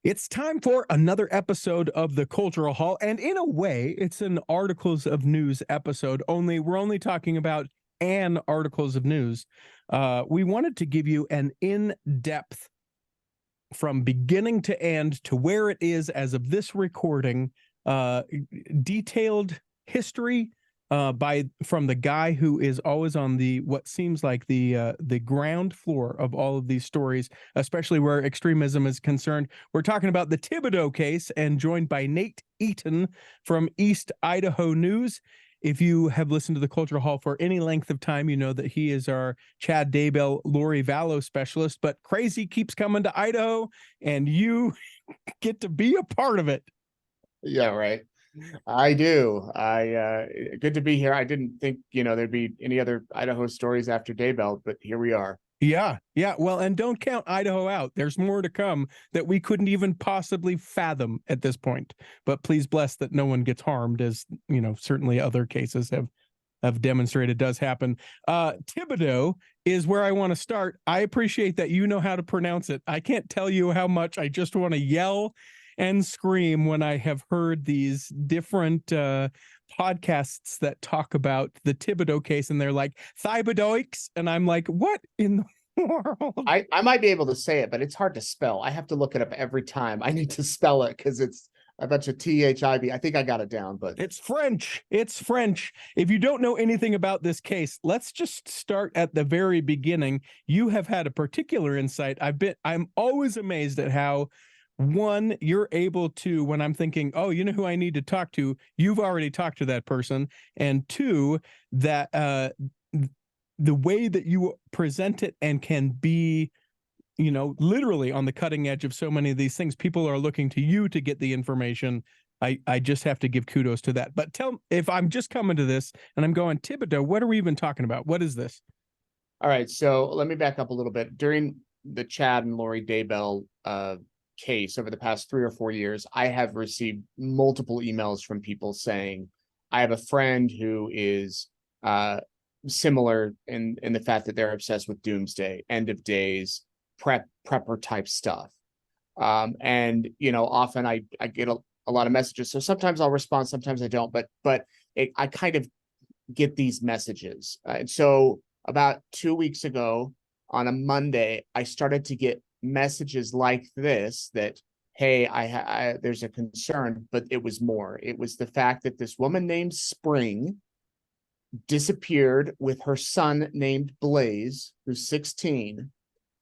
It's time for another episode of the Cultural Hall, and in a way, it's an articles of news episode. Only we're only talking about an articles of news. We wanted to give you an in-depth, from beginning to end, to where it is as of this recording, detailed history from the guy who is always on the what seems like the ground floor of all of these stories, especially where extremism is concerned. We're talking about the Tibido case, and joined by Nate Eaton from East Idaho News. If you have listened to the Cultural Hall for any length of time, you know that he is our Chad Daybell, Lori Vallow specialist. But crazy keeps coming to Idaho, and you get to be a part of it. Yeah, right. I do. Good to be here. I didn't think, there'd be any other Idaho stories after Daybell, but here we are. Yeah. Well, and don't count Idaho out. There's more to come that we couldn't even possibly fathom at this point. But please bless that no one gets harmed, as certainly other cases have demonstrated does happen. Tibido is where I want to start. I appreciate that you know how to pronounce it. I can't tell you how much I just want to yell and scream when I have heard these different podcasts that talk about the Tibido case, and they're like Thibaudeaux, and I'm like, what in the world? I might be able to say it, but it's hard to spell. I have to look it up every time. I need to spell it because it's a bunch of THIB. I think I got it down, but it's French. It's French. If you don't know anything about this case, let's just start at the very beginning. You have had a particular insight. I'm always amazed at how, one, you're able to, when I'm thinking, oh, you know who I need to talk to, you've already talked to that person. And two, that the way that you present it and can be, literally on the cutting edge of so many of these things. People are looking to you to get the information. I just have to give kudos to that. But if I'm just coming to this and I'm going, Tibido, what are we even talking about? What is this? all right. So let me back up a little bit. During the Chad and Lori Daybell case over the past 3 or 4 years, I have received multiple emails from people saying, I have a friend who is similar in the fact that they're obsessed with Doomsday, end of days, prepper type stuff. And often I get a lot of messages. So sometimes I'll respond, sometimes I don't, but I kind of get these messages. And so about 2 weeks ago on a Monday, I started to get messages like this that, hey, there's a concern, but it was more. It was the fact that this woman named Spring disappeared with her son named Blaze, who's 16,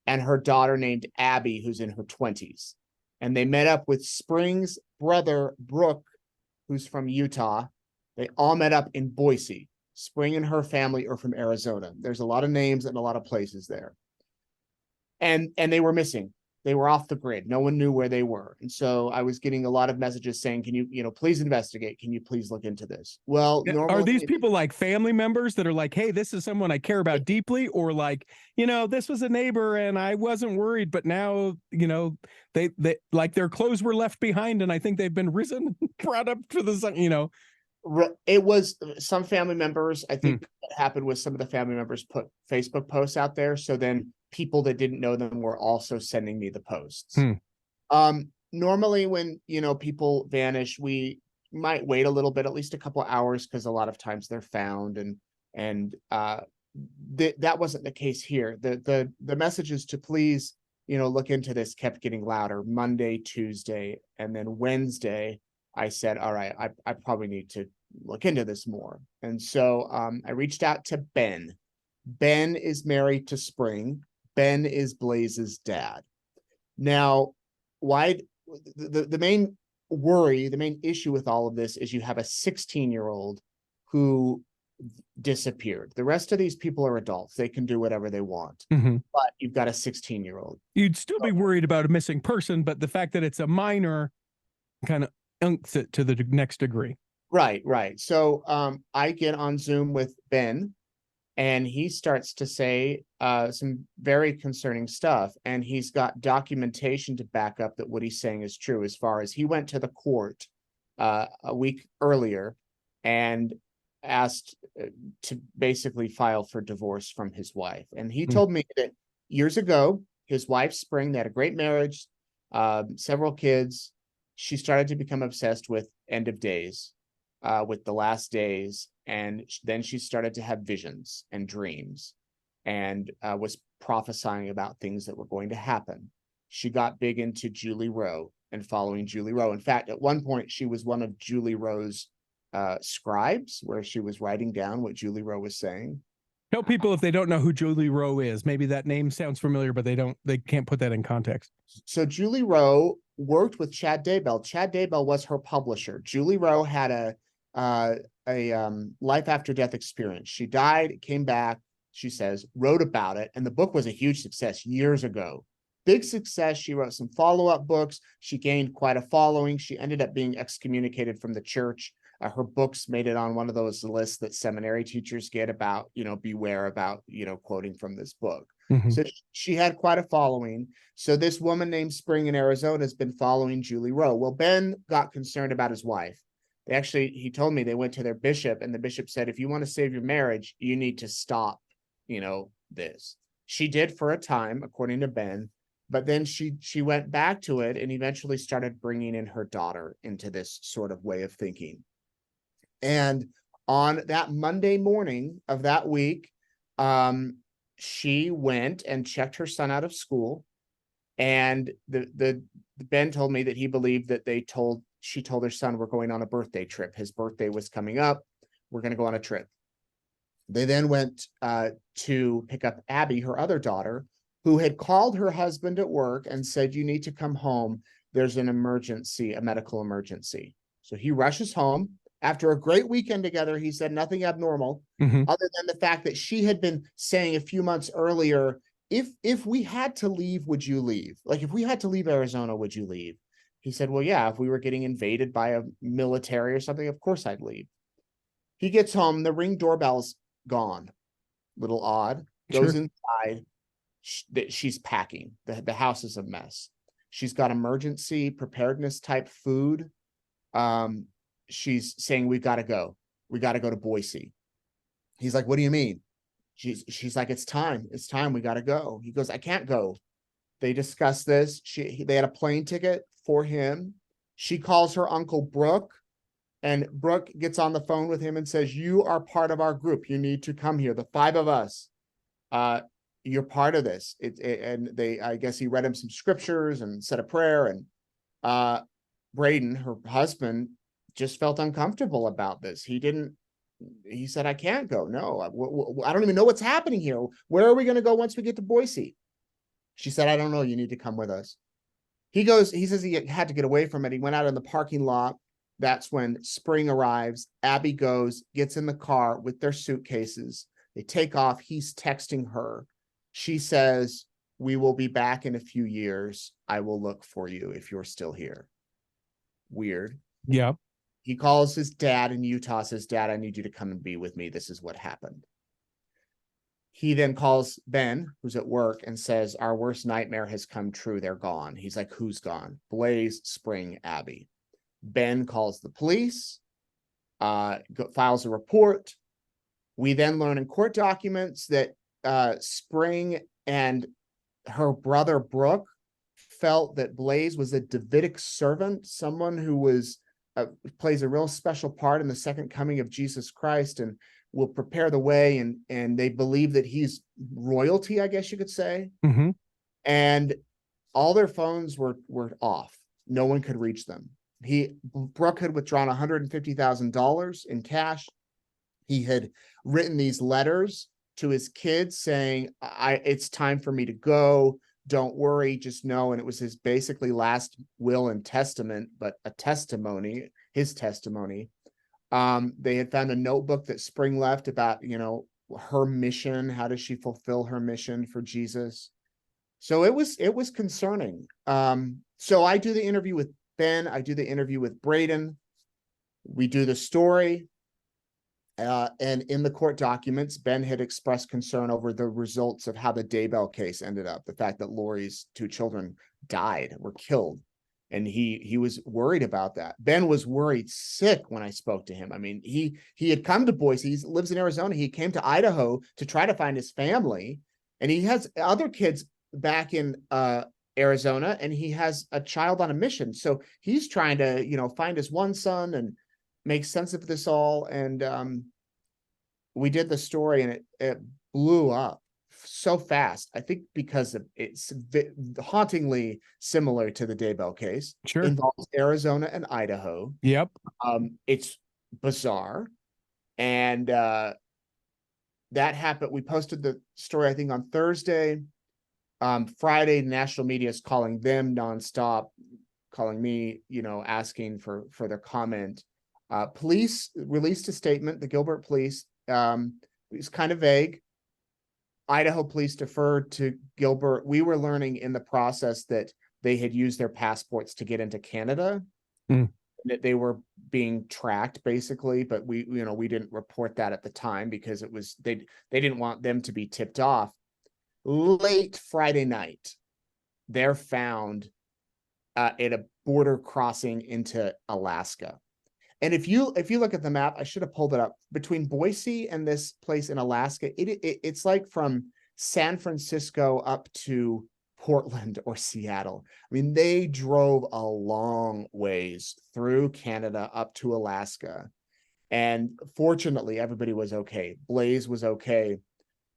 and her daughter named Abby, who's in her 20s. And they met up with Spring's brother, Brooke, who's from Utah. They all met up in Boise. Spring and her family are from Arizona. There's a lot of names and a lot of places there. And they were missing. They were off the grid. No one knew where they were. And so I was getting a lot of messages saying, can you please investigate? Can you please look into this? Well, normally, are these people like family members that are like, hey, this is someone I care about deeply, or like, this was a neighbor and I wasn't worried, but now, they like their clothes were left behind and I think they've been risen, brought up to the, It was some family members. I think what happened was some of the family members put Facebook posts out there. So then people that didn't know them were also sending me the posts. Normally when, people vanish, we might wait a little bit, at least a couple of hours, because a lot of times they're found, and that wasn't the case here. The messages to please, look into this kept getting louder. Monday, Tuesday, and then Wednesday, I said, all right, I probably need to look into this more. And so I reached out to Ben. Ben is married to Spring. Ben is Blaze's dad. Now, why the main worry, the main issue with all of this is you have a 16-year-old who disappeared. The rest of these people are adults. They can do whatever they want. But you've got a 16-year-old. You'd still be worried about a missing person, but the fact that it's a minor kind of unks it to the next degree. Right. So I get on Zoom with Ben, and he starts to say some very concerning stuff. And he's got documentation to back up that what he's saying is true, as far as he went to the court a week earlier and asked to basically file for divorce from his wife. And he told me that years ago, his wife, Spring, they had a great marriage. several kids. She started to become obsessed with end of days, with the last days. And then she started to have visions and dreams, and was prophesying about things that were going to happen. She got big into Julie Rowe and following Julie Rowe. In fact, at one point, she was one of Julie Rowe's scribes, where she was writing down what Julie Rowe was saying. Tell people if they don't know who Julie Rowe is. Maybe that name sounds familiar, but they can't put that in context. So Julie Rowe worked with Chad Daybell. Chad Daybell was her publisher. Julie Rowe had a life after death experience. She died, came back, she says, wrote about it, and the book was a huge success years ago. Big success. She wrote some follow-up books. She gained quite a following. She ended up being excommunicated from the church. Her books made it on one of those lists that seminary teachers get about, beware about, quoting from this book. Mm-hmm. So she had quite a following. So this woman named Spring in Arizona has been following Julie Rowe. Well, Ben got concerned about his wife. He told me they went to their bishop, and the bishop said, if you want to save your marriage, you need to stop, this. She did for a time, according to Ben. But then she went back to it and eventually started bringing in her daughter into this sort of way of thinking. And on that Monday morning of that week, she went and checked her son out of school. And the Ben told me that he believed that she told her son, we're going on a birthday trip. His birthday was coming up. We're going to go on a trip. They then went to pick up Abby, her other daughter, who had called her husband at work and said, you need to come home. There's an emergency, a medical emergency. So he rushes home. After a great weekend together, he said nothing abnormal, other than the fact that she had been saying a few months earlier, if we had to leave, would you leave? Like, if we had to leave Arizona, would you leave? He said, well, yeah, if we were getting invaded by a military or something, of course I'd leave. He gets home. The Ring doorbell's gone. Little odd. Goes inside. She's packing. The house is a mess. She's got emergency preparedness type food. She's saying, we've got to go. We got to go to Boise. He's like, what do you mean? She's like, it's time. It's time. We got to go. He goes, I can't go. They discuss this. They had a plane ticket for him. She calls her uncle Brooke, and Brooke gets on the phone with him and says, you are part of our group. You need to come here. The 5 of us. You're part of this. I guess he read him some scriptures and said a prayer, and Braden, her husband, just felt uncomfortable about this. He said, I can't go. No, I don't even know what's happening here. Where are we going to go once we get to Boise? She said, I don't know. You need to come with us. He says he had to get away from it. He went out in the parking lot. That's when Spring arrives. Abby goes, gets in the car with their suitcases. They take off. He's texting her. She says, we will be back in a few years. I will look for you if you're still here. Weird. Yeah. He calls his dad in Utah, says, Dad, I need you to come and be with me. This is what happened. He then calls Ben, who's at work, and says, our worst nightmare has come true. They're gone. He's like, who's gone? Blaze, Spring, Abby. Ben calls the police, files a report. We then learn in court documents that Spring and her brother Brooke felt that Blaze was a Davidic servant, someone who plays a real special part in the second coming of Jesus Christ and will prepare the way. And they believe that he's royalty, I guess you could say. Mm-hmm. And all their phones were off. No one could reach them. Brooke had withdrawn $150,000 in cash. He had written these letters to his kids saying, it's time for me to go. Don't worry, just know. And it was his basically last will and testament, but a testimony, his testimony. They had found a notebook that Spring left about, her mission. How does she fulfill her mission for Jesus? So it was concerning. So I do the interview with Ben. I do the interview with Braden. We do the story. And in the court documents, Ben had expressed concern over the results of how the Daybell case ended up. The fact that Lori's 2 children were killed. And he was worried about that. Ben was worried sick when I spoke to him. I mean, he had come to Boise. He lives in Arizona. He came to Idaho to try to find his family. And he has other kids back in Arizona, and he has a child on a mission. So he's trying to, find his one son and make sense of this all. And we did the story, and it blew up so fast. I think because it's hauntingly similar to the Daybell case. Sure. Involves Arizona and Idaho. Yep. It's bizarre, and that happened. We posted the story, I think, on Thursday. Friday, national media is calling them nonstop, calling me, asking for their comment. Police released a statement. The Gilbert police, it's kind of vague. Idaho police deferred to Gilbert. We were learning in the process that they had used their passports to get into Canada, that they were being tracked basically, but we didn't report that at the time because it was, they didn't want them to be tipped off. Late Friday night, they're found at a border crossing into Alaska. And if you look at the map, I should have pulled it up, between Boise and this place in Alaska, it's like from San Francisco up to Portland or Seattle. I mean, they drove a long ways through Canada up to Alaska. And fortunately, everybody was okay. Blaze was okay.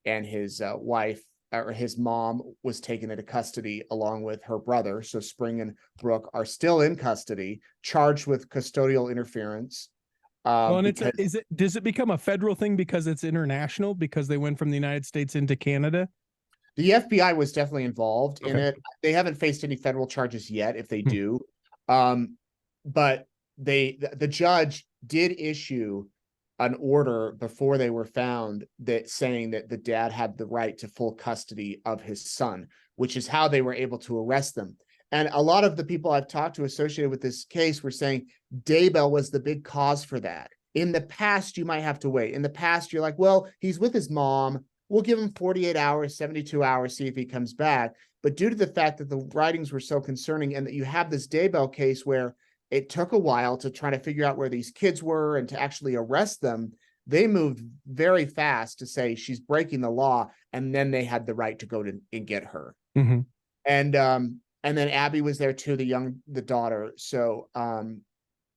And his wife, or his mom, was taken into custody along with her brother. So Spring and Brooke are still in custody, charged with custodial interference. Well, and does it become a federal thing because it's international, because they went from the United States into Canada? The FBI was definitely involved in it. They haven't faced any federal charges yet, if they do. But the judge did issue an order before they were found that saying that the dad had the right to full custody of his son, which is how they were able to arrest them. And a lot of the people I've talked to associated with this case were saying Daybell was the big cause for that. In the past, you might have to wait. In the past, you're like, well, he's with his mom. We'll give him 48 hours, 72 hours, see if he comes back. But due to the fact that the writings were so concerning, and that you have this Daybell case where it took a while to try to figure out where these kids were and to actually arrest them, they moved very fast to say she's breaking the law, and then they had the right to go and get her. And then Abby was there too, the daughter. So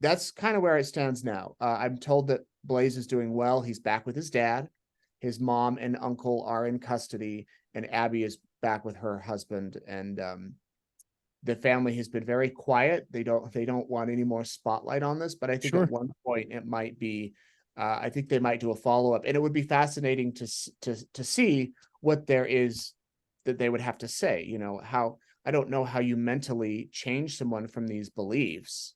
that's kind of where it stands now. I'm told that Blaze is doing well. He's back with his dad. His mom and uncle are in custody, and Abby is back with her husband. And the family has been very quiet. They don't want any more spotlight on this, but I think at one point it might be, I think they might do a follow-up, and it would be fascinating to see what there is that they would have to say. How, I don't know how you mentally change someone from these beliefs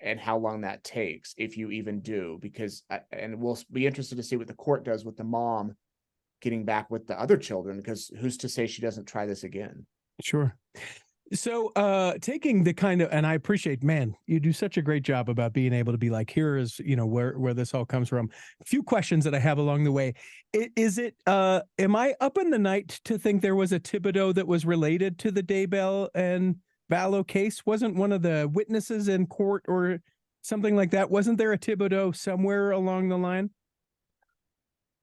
and how long that takes, if you even do, because, and we'll be interested to see what the court does with the mom getting back with the other children, because who's to say she doesn't try this again? Sure. So taking the kind of, and I appreciate, man, you do such a great job about being able to be like, here is, where this all comes from. A few questions that I have along the way. Am I up in the night to think there was a Tibido that was related to the Daybell and Vallow case? Wasn't one of the witnesses in court or something like that? Wasn't there a Tibido somewhere along the line?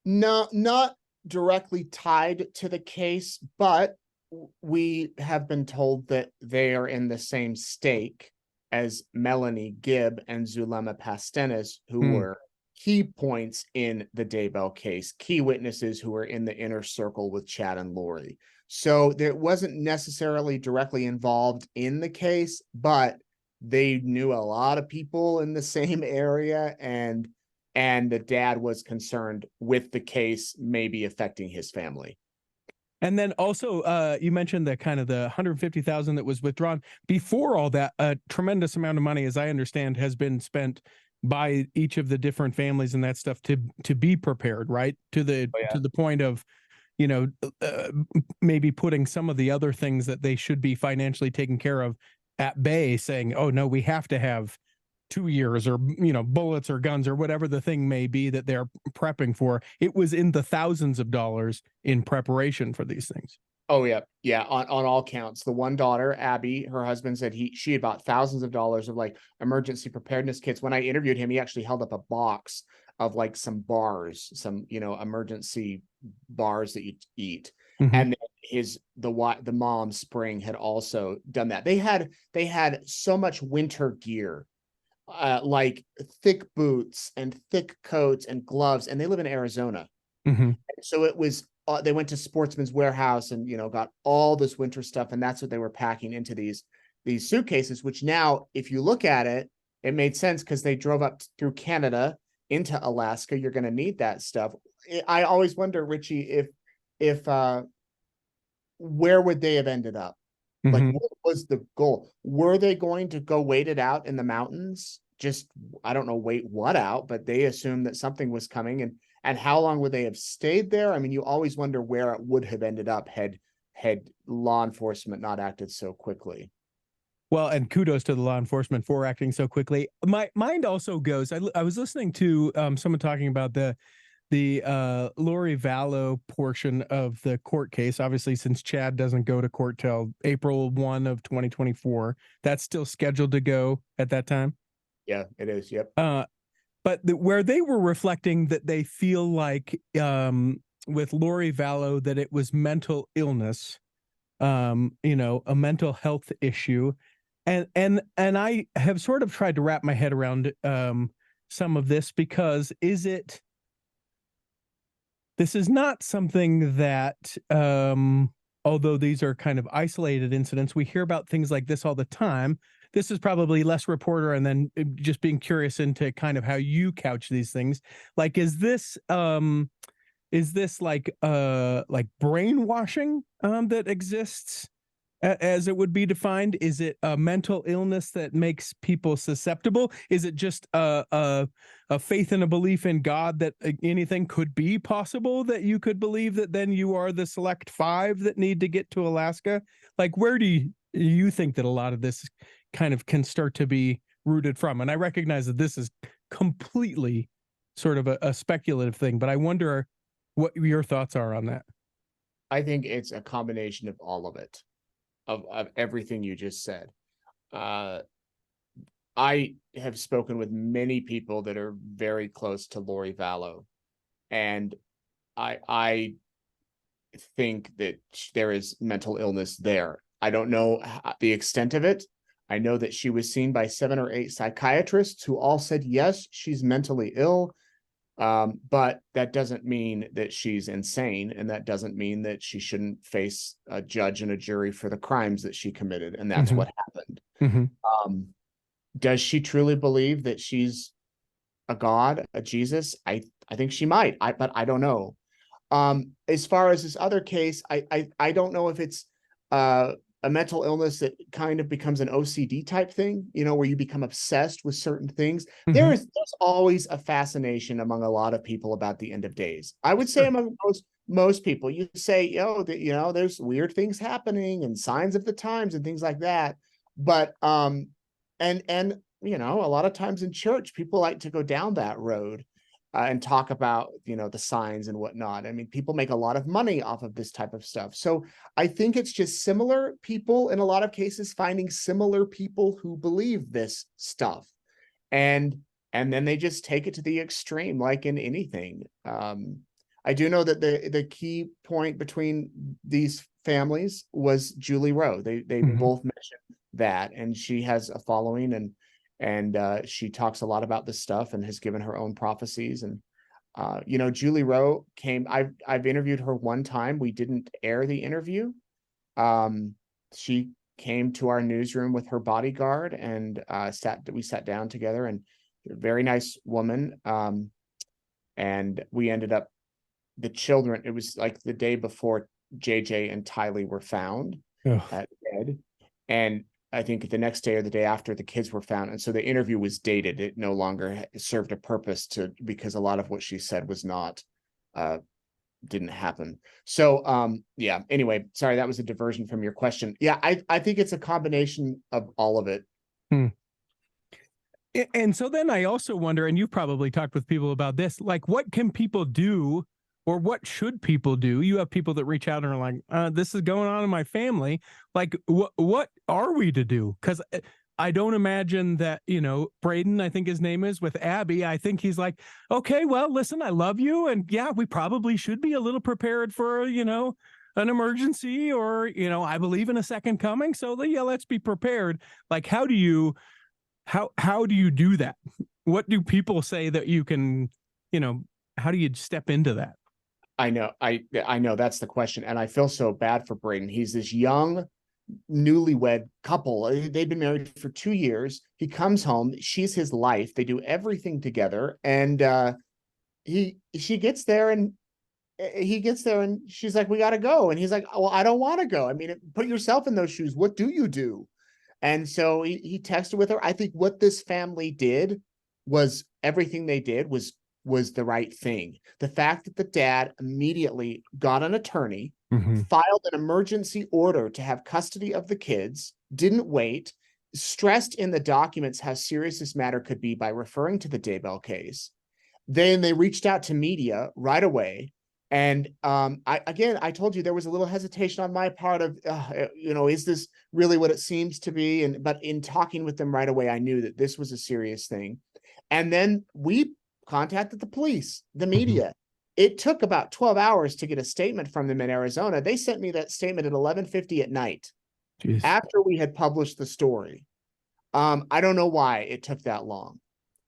No, not directly tied to the case, but we have been told that they are in the same stake as Melanie Gibb and Zulema Pastenis, who were key points in the Daybell case, key witnesses who were in the inner circle with Chad and Lori. So there wasn't necessarily directly involved in the case, but they knew a lot of people in the same area, and the dad was concerned with the case maybe affecting his family. And then also, you mentioned the kind of the 150,000 that was withdrawn. Before all that, a tremendous amount of money, as I understand, has been spent by each of the different families and that stuff to be prepared, right? To the point of, maybe putting some of the other things that they should be financially taken care of at bay, saying, oh no, we have to have 2 years or, bullets or guns or whatever the thing may be that they're prepping for. It was in the thousands of dollars in preparation for these things. Oh yeah. Yeah. On all counts. The one daughter, Abby, her husband said she had bought thousands of dollars of like emergency preparedness kits. When I interviewed him, he actually held up a box of like some bars, some, emergency bars that you eat. And then the mom Spring had also done that. They had so much winter gear, like thick boots and thick coats and gloves, and they live in Arizona. So it was they went to Sportsman's Warehouse and got all this winter stuff, and that's what they were packing into these suitcases, which now, if you look at it, it made sense because they drove up through Canada into Alaska. You're going to need that stuff. I always wonder, Richie, if where would they have ended up? Like, what was the goal? Were they going to go wait it out in the mountains? Just, I don't know, wait what out, but they assumed that something was coming. And how long would they have stayed there? I mean, you always wonder where it would have ended up had law enforcement not acted so quickly. Well, and kudos to the law enforcement for acting so quickly. My mind also goes, I was listening to someone talking about the Lori Vallow portion of the court case. Obviously, since Chad doesn't go to court till April 1 of 2024, that's still scheduled to go at that time. Yeah, it is. Yep. But where they were reflecting that they feel like with Lori Vallow that it was mental illness, a mental health issue. And I have sort of tried to wrap my head around some of this, because this is not something that, although these are kind of isolated incidents, we hear about things like this all the time. This is probably less reporter, and then just being curious into kind of how you couch these things. Like, is this like brainwashing that exists as it would be defined? Is it a mental illness that makes people susceptible? Is it just a faith and a belief in God that anything could be possible, that you could believe that then you are the select 5 that need to get to Alaska? Like, where do you think that a lot of this kind of can start to be rooted from? And I recognize that this is completely sort of a speculative thing, but I wonder what your thoughts are on that. I think it's a combination of all of it, of everything you just said. I have spoken with many people that are very close to Lori Vallow, and I think that there is mental illness there. I don't know the extent of it. I know that she was seen by 7 or 8 psychiatrists who all said, yes, she's mentally ill. But that doesn't mean that she's insane, and that doesn't mean that she shouldn't face a judge and a jury for the crimes that she committed. And that's what happened. Does she truly believe that she's a God, a Jesus? I think she might, but I don't know. As far as this other case, I don't know if it's a mental illness that kind of becomes an OCD type thing, where you become obsessed with certain things. There's always a fascination among a lot of people about the end of days. I would say among most people, you say, there's weird things happening and signs of the times and things like that. But, and a lot of times in church, people like to go down that road. And talk about, the signs and whatnot. I mean, people make a lot of money off of this type of stuff. So I think it's just similar people, in a lot of cases, finding similar people who believe this stuff. And then they just take it to the extreme, like in anything. I do know that the key point between these families was Julie Rowe. They both mentioned that, and she has a following, and she talks a lot about this stuff and has given her own prophecies. And Julie Rowe came. I've interviewed her one time. We didn't air the interview. She came to our newsroom with her bodyguard, and we sat down together, and a very nice woman. And we ended up, the children, it was like the day before JJ and Tylee were found at bed. And I think the next day or the day after, the kids were found. And so the interview was dated. It no longer served a purpose because a lot of what she said was not, didn't happen. So, yeah, anyway, sorry, that was a diversion from your question. Yeah, I think it's a combination of all of it. And so then I also wonder, and you've probably talked with people about this, like, what can people do, or what should people do? You have people that reach out and are like, this is going on in my family. Like, what are we to do? Because I don't imagine that, Braden, I think his name is, with Abby, I think he's like, okay, well, listen, I love you. And yeah, we probably should be a little prepared for, an emergency, or, I believe in a second coming. So yeah, let's be prepared. Like, how do you do that? What do people say that you can, how do you step into that? I know, I know that's the question, and I feel so bad for Braden. He's this young, newlywed couple. They've been married for 2 years. He comes home. She's his life. They do everything together, and she gets there, and he gets there, and she's like, "We got to go," and he's like, "Well, I don't want to go. I mean, put yourself in those shoes. What do you do?" And so he texted with her. I think what this family did was everything they did was the right thing. The fact that the dad immediately got an attorney, filed an emergency order to have custody of the kids, didn't wait, stressed in the documents how serious this matter could be by referring to the Daybell case. Then they reached out to media right away. And I told you there was a little hesitation on my part of, is this really what it seems to be? But in talking with them right away, I knew that this was a serious thing. And then we contacted the police, the media. It took about 12 hours to get a statement from them in Arizona. They sent me that statement at 11:50 at night. Jeez. After we had published the story. I don't know why it took that long.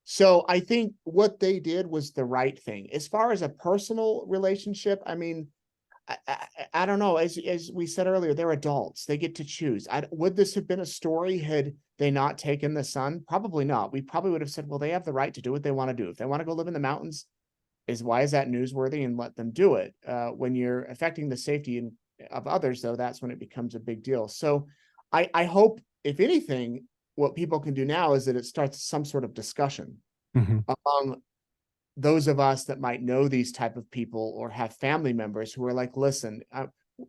So I think what they did was the right thing. As far as a personal relationship, I mean, I don't know. As we said earlier, they're adults. They get to choose. Would this have been a story had they not taken the son? Probably not. We probably would have said, well, they have the right to do what they want to do. If they want to go live in the mountains, why is that newsworthy, and let them do it. When you're affecting the safety of others, though, that's when it becomes a big deal. So I hope, if anything, what people can do now is that it starts some sort of discussion among those of us that might know these type of people or have family members who are like, listen,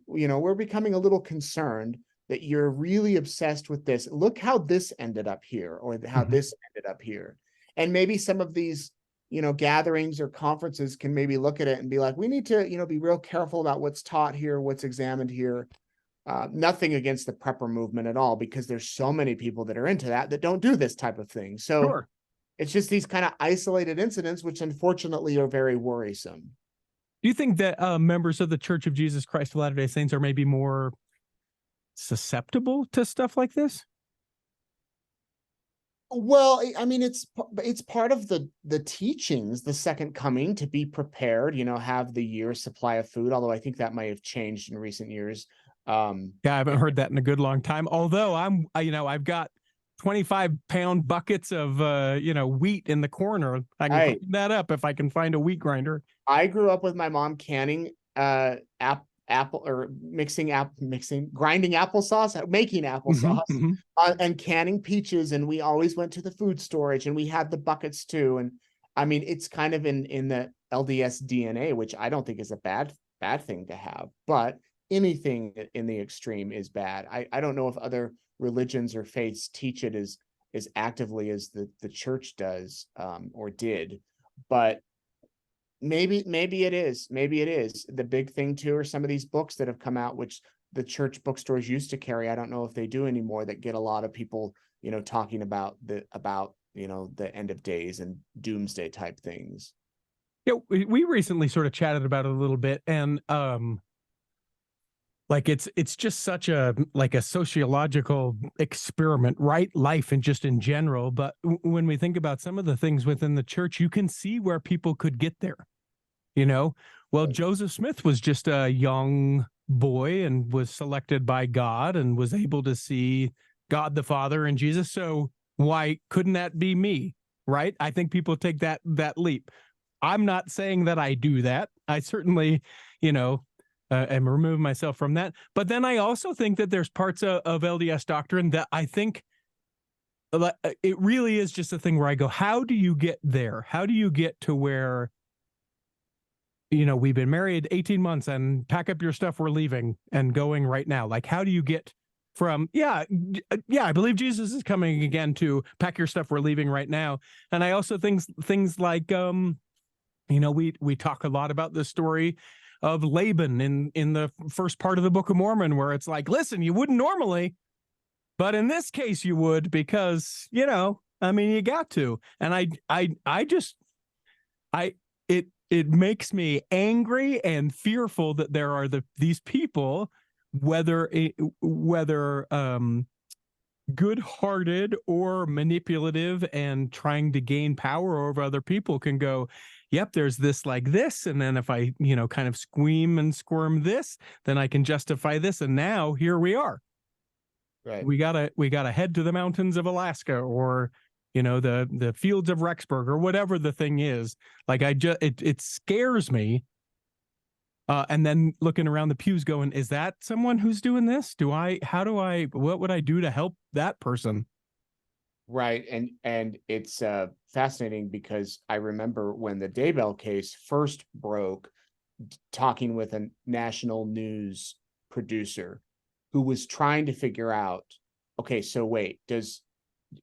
we're becoming a little concerned that you're really obsessed with this. Look how this ended up here, or how this ended up here. And maybe some of these, gatherings or conferences can maybe look at it and be like, we need to, be real careful about what's taught here, what's examined here. Nothing against the prepper movement at all, because there's so many people that are into that don't do this type of thing. So Sure. It's just these kind of isolated incidents, which unfortunately are very worrisome. Do you think that members of the Church of Jesus Christ of Latter-day Saints are maybe more susceptible to stuff like this? Well, I mean, it's part of the teachings, the second coming, to be prepared, have the year's supply of food, although I think that might have changed in recent years. Yeah, I haven't heard that in a good long time. Although I've got 25-pound buckets of wheat in the corner. I can clean that up if I can find a wheat grinder. I grew up with my mom canning apple, or grinding applesauce, making applesauce, and canning peaches, and we always went to the food storage, and we had the buckets too. And I mean, it's kind of in the LDS DNA, which I don't think is a bad thing to have, but anything in the extreme is bad. I don't know if other religions or faiths teach it as actively as the church does, or did, but maybe it is. The big thing too are some of these books that have come out, which the church bookstores used to carry. I don't know if they do anymore, that get a lot of people, talking about the end of days and doomsday type things. Yeah, we recently sort of chatted about it a little bit, and like it's just such a sociological experiment, right? Life and just in general. But when we think about some of the things within the church, you can see where people could get there. Well, Joseph Smith was just a young boy and was selected by God and was able to see God the Father and Jesus. So why couldn't that be me? Right? I think people take that leap. I'm not saying that I do that. I certainly, am removing myself from that. But then I also think that there's parts of LDS doctrine that I think it really is just a thing where I go, how do you get there? How do you get to where, we've been married 18 months and pack up your stuff, we're leaving and going right now? Like, how do you get from, I believe Jesus is coming again, to pack your stuff, we're leaving right now? And I also think things like, we talk a lot about the story of Laban in the first part of the Book of Mormon, where it's like, listen, you wouldn't normally, but in this case you would, because, you got to. And it makes me angry and fearful that there are these people, whether good-hearted or manipulative and trying to gain power over other people, can go, yep, there's this like this, and then if I kind of squeam and squirm this, then I can justify this, and now here we are. Right. We gotta head to the mountains of Alaska, or the fields of Rexburg, or whatever the thing is. Like, it scares me. And then looking around the pews going, is that someone who's doing this? What would I do to help that person? Right. And it's fascinating because I remember when the Daybell case first broke, talking with a national news producer who was trying to figure out, okay, so wait,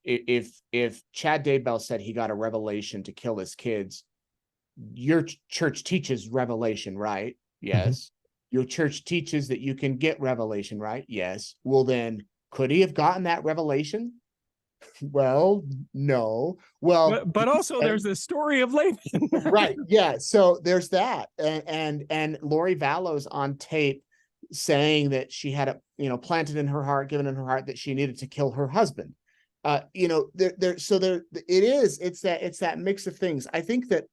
if Chad Daybell said he got a revelation to kill his kids, your church teaches revelation, right? Yes. Your church teaches that you can get revelation, right? Yes. Well, then could he have gotten that revelation? Well, no. Well, But also there's this story of Laban. right. Yeah. So there's that. And Lori Vallow's on tape saying that she had planted in her heart, given in her heart, that she needed to kill her husband. It's that mix of things. I think that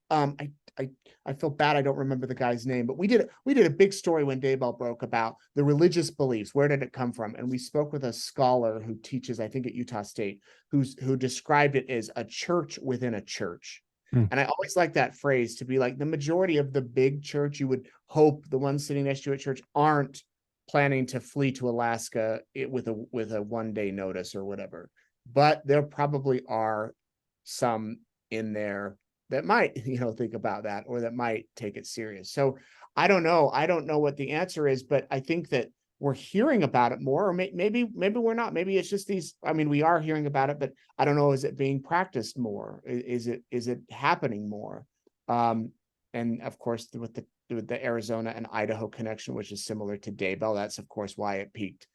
I feel bad I don't remember the guy's name, but we did a big story when Daybell broke about the religious beliefs. Where did it come from? And we spoke with a scholar who teaches, I think, at Utah State, who described it as a church within a church. And I always like that phrase, to be like, the majority of the big church, you would hope the ones sitting next to you at church aren't planning to flee to Alaska with a 1-day notice or whatever. But there probably are some in there that might, think about that, or that might take it serious. So I don't know. I don't know what the answer is, but I think that we're hearing about it more, or maybe we're not. Maybe it's just these. I mean, we are hearing about it, but I don't know. Is it being practiced more? Is it happening more? And of course, with the Arizona and Idaho connection, which is similar to Daybell, that's of course why it piqued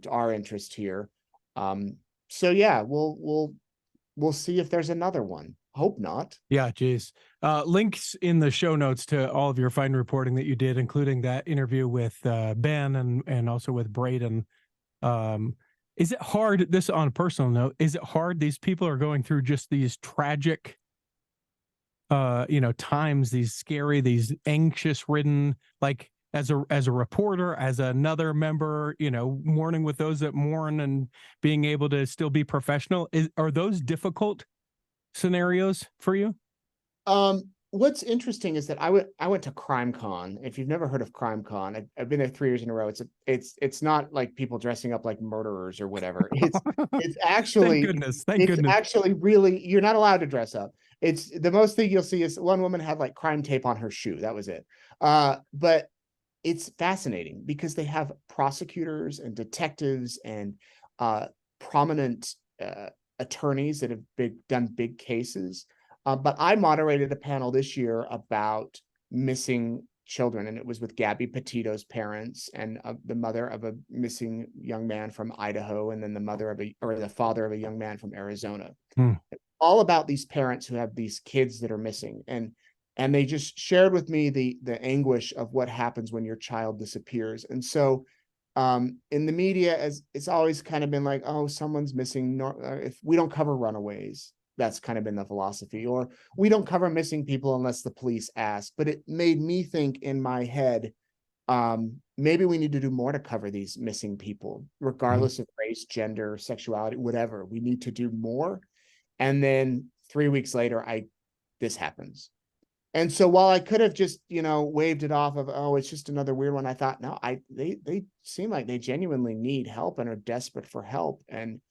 our interest here. So yeah, we'll see if there's another one. Hope not. Yeah, geez. Links in the show notes to all of your fine reporting that you did, including that interview with Ben and also with Braden. Is it hard, this on a personal note, is it hard? These people are going through just these tragic times, these scary, these anxious ridden, like as a reporter, as another member, mourning with those that mourn, and being able to still be professional. Are those difficult scenarios for you? What's interesting is that I went to CrimeCon. If you've never heard of CrimeCon, I've been there 3 years in a row. It's not like people dressing up like murderers or whatever. It's actually, thank goodness. Actually really, you're not allowed to dress up. It's the most thing you'll see is one woman had like crime tape on her shoe. That was it. But it's fascinating because they have prosecutors and detectives and prominent attorneys that have done big cases. But I moderated a panel this year about missing children, and it was with Gabby Petito's parents and the mother of a missing young man from Idaho, and then the father of a young man from Arizona. All about these parents who have these kids that are missing, and they just shared with me the anguish of what happens when your child disappears. And so in the media, as it's always kind of been like, oh, someone's missing, if we don't cover runaways. That's kind of been the philosophy, or we don't cover missing people unless the police ask. But it made me think in my head, maybe we need to do more to cover these missing people, regardless of race, gender, sexuality, whatever. We need to do more. And then 3 weeks later, this happens. And so while I could have just, waved it off of, oh, it's just another weird one, I thought, no, they seem like they genuinely need help and are desperate for help. And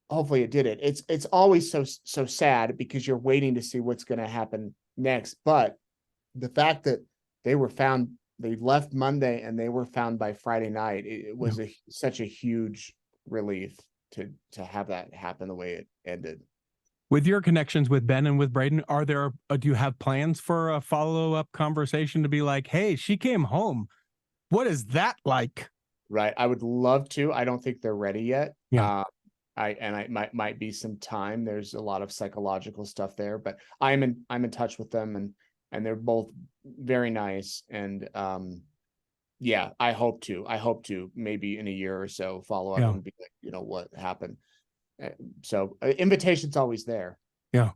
hopefully it did it. It's always so sad because you're waiting to see what's going to happen next. But the fact that they left Monday and they were found by Friday night, it was such a huge relief to have that happen the way it ended. With your connections with Ben and with Braden, do you have plans for a follow-up conversation to be like, hey, she came home, what is that like? Right. I would love to. I don't think they're ready yet. Yeah. I might be some time. There's a lot of psychological stuff there, but I'm in touch with them, and and they're both very nice. And yeah, I hope to maybe in a year or so follow up Yeah. and be like, what happened. So invitation's always there. Yeah.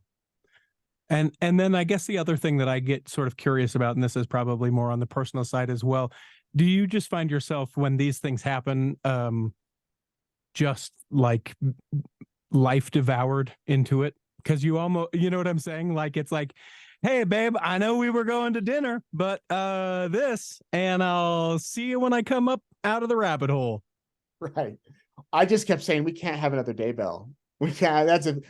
And then I guess the other thing that I get sort of curious about, and this is probably more on the personal side as well, do you just find yourself when these things happen, just like life devoured into it? Because you almost, you know what I'm saying? Like, it's like, hey, babe, I know we were going to dinner, but this, and I'll see you when I come up out of the rabbit hole. Right. I just kept saying we can't have another Daybell. We can't.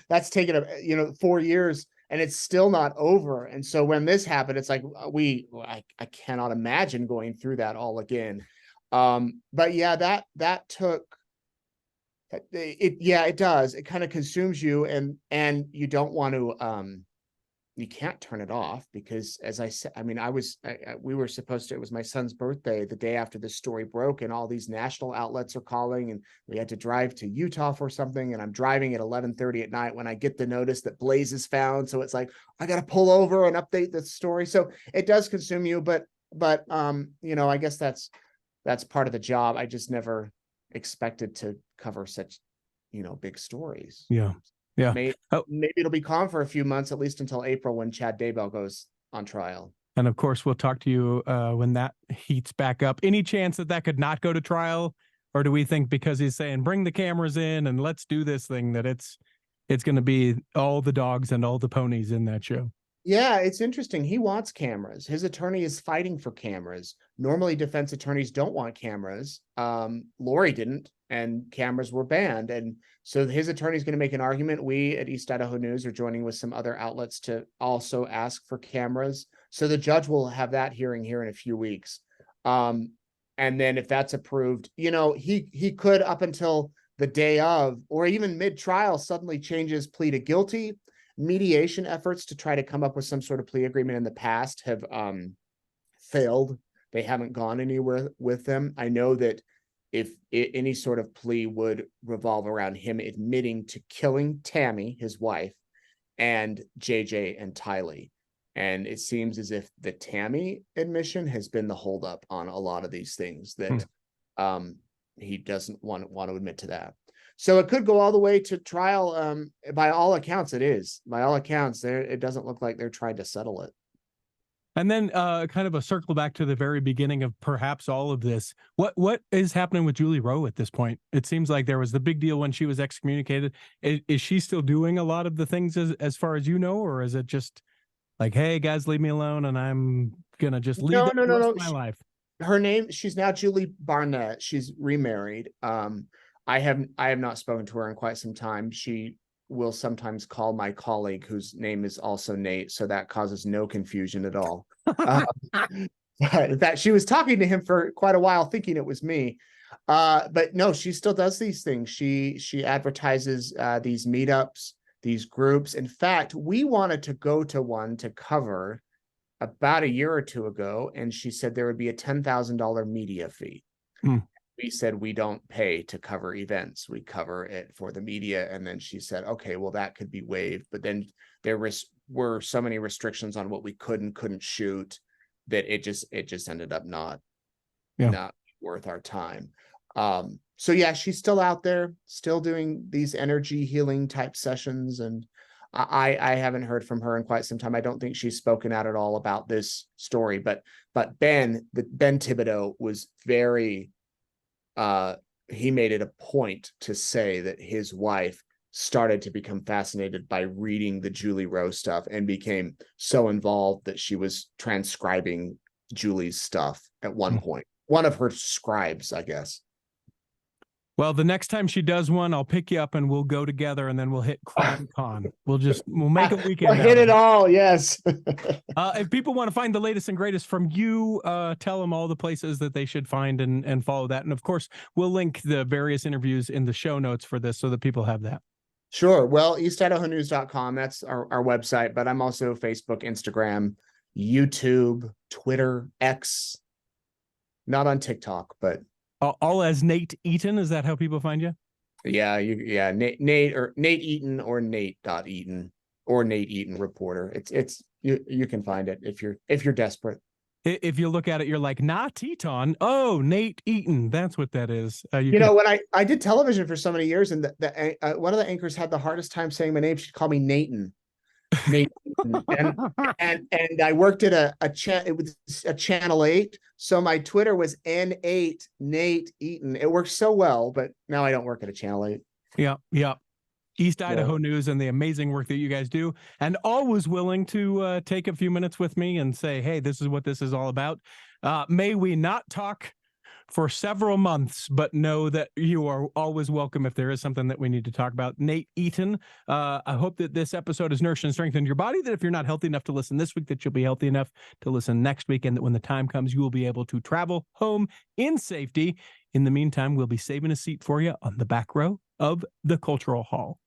That's taken 4 years, and it's still not over. And so when this happened, it's like I cannot imagine going through that all again. But yeah, that took it. Yeah, it does. It kind of consumes you, and you don't want to. You can't turn it off because, as I said, I mean, we were supposed to, it was my son's birthday the day after this story broke, and all these national outlets are calling, and we had to drive to Utah for something. And I'm driving at 11:30 at night when I get the notice that Blaze is found. So it's like, I got to pull over and update the story. So it does consume you, but I guess that's part of the job. I just never expected to cover such, big stories. Yeah. Yeah. Maybe it'll be calm for a few months, at least until April, when Chad Daybell goes on trial. And of course, we'll talk to you when that heats back up. Any chance that could not go to trial? Or do we think because he's saying, bring the cameras in and let's do this thing, that it's going to be all the dogs and all the ponies in that show? Yeah, it's interesting. He wants cameras. His attorney is fighting for cameras. Normally, defense attorneys don't want cameras. Lori didn't, and cameras were banned. And so his attorney is going to make an argument. We at East Idaho News are joining with some other outlets to also ask for cameras. So the judge will have that hearing here in a few weeks. And then if that's approved, he could, up until the day of, or even mid-trial, suddenly change his plea to guilty. Mediation efforts to try to come up with some sort of plea agreement in the past have failed. They haven't gone anywhere with them. I know that if any sort of plea would revolve around him admitting to killing Tammy, his wife, and JJ and Tylee. And it seems as if the Tammy admission has been the holdup on a lot of these things, that he doesn't want to admit to that. So it could go all the way to trial. By all accounts, it is. By all accounts, it doesn't look like they're trying to settle it. And then kind of a circle back to the very beginning of perhaps all of this. What is happening with Julie Rowe at this point? It seems like there was the big deal when she was excommunicated. Is she still doing a lot of the things as far as you know, or is it just like, hey, guys, leave me alone and I'm going to just leave the rest of my life? Her name, she's now Julie Barnett. She's remarried. I have not spoken to her in quite some time. She will sometimes call my colleague, whose name is also Nate, so that causes no confusion at all. But in fact, she was talking to him for quite a while, thinking it was me. But no, she still does these things. She advertises these meetups, these groups. In fact, we wanted to go to one to cover about a year or two ago, and she said there would be a $10,000 media fee. We said, we don't pay to cover events. We cover it for the media. And then she said, okay, well, that could be waived. But then there were so many restrictions on what we could and couldn't shoot that it just ended up not worth our time. So yeah, she's still out there, still doing these energy healing type sessions. And I haven't heard from her in quite some time. I don't think she's spoken out at all about this story, but Ben Tibido was very, he made it a point to say that his wife started to become fascinated by reading the Julie Rowe stuff and became so involved that she was transcribing Julie's stuff at one point. One of her scribes, I guess. Well, the next time she does one, I'll pick you up and we'll go together, and then we'll hit Crime Con. We'll make a weekend. We'll hit it all. Yes. If people want to find the latest and greatest from you, tell them all the places that they should find and follow that. And of course, we'll link the various interviews in the show notes for this so that people have that. Sure. Well, eastidahonews.com, that's our website, but I'm also Facebook, Instagram, YouTube, Twitter, X, not on TikTok, but all as Nate Eaton. Is that how people find you? Yeah, Nate Eaton or Nate.Eaton or Nate Eaton reporter. It's You can find it if you're desperate. If you look at it, you're like, not Teton. Oh, Nate Eaton. That's what that is. You know, when I did television for so many years, and one of the anchors had the hardest time saying my name. She'd call me Nathan. Nate. And I worked at it was a Channel 8, so my Twitter was N8 Nate Eaton. It worked so well, but now I don't work at a Channel 8. Yeah. East Idaho News and the amazing work that you guys do, and always willing to take a few minutes with me and say, hey, this is what this is all about. May we not talk for several months, but know that you are always welcome if there is something that we need to talk about. Nate Eaton, I hope that this episode has nourished and strengthened your body, that if you're not healthy enough to listen this week, that you'll be healthy enough to listen next week, and that when the time comes, you will be able to travel home in safety. In the meantime, we'll be saving a seat for you on the back row of the Cultural Hall.